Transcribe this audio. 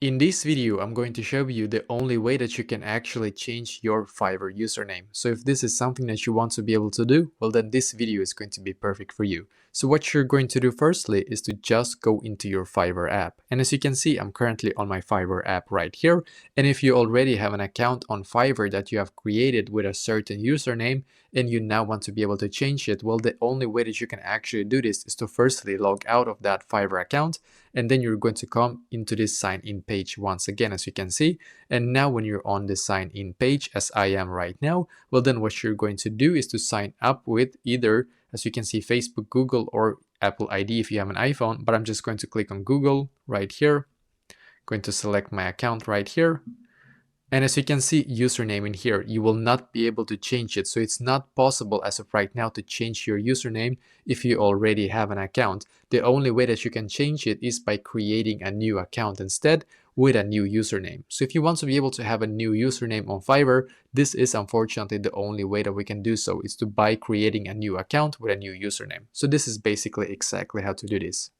In this video, I'm going to show you the only way that you can actually change your Fiverr username. So if this is something that you want to be able to do, well then this video is going to be perfect for you. So what you're going to do firstly is to just go into your Fiverr app. And as you can see, I'm currently on my Fiverr app right here. And if you already have an account on Fiverr that you have created with a certain username and you now want to be able to change it, well, the only way that you can actually do this is to firstly log out of that Fiverr account, and then you're going to come into this sign in page once again, as you can see. And now when you're on the sign in page, as I am right now, well then what you're going to do is to sign up with either, as you can see, Facebook, Google, or Apple ID if you have an iPhone. But I'm just going to click on Google right here, going to select my account right here. And as you can see, username in here, you will not be able to change it. So it's not possible as of right now to change your username if you already have an account. The only way that you can change it is by creating a new account instead with a new username. So if you want to be able to have a new username on Fiverr, this is unfortunately the only way that we can do so, is to by creating a new account with a new username. So this is basically exactly how to do this.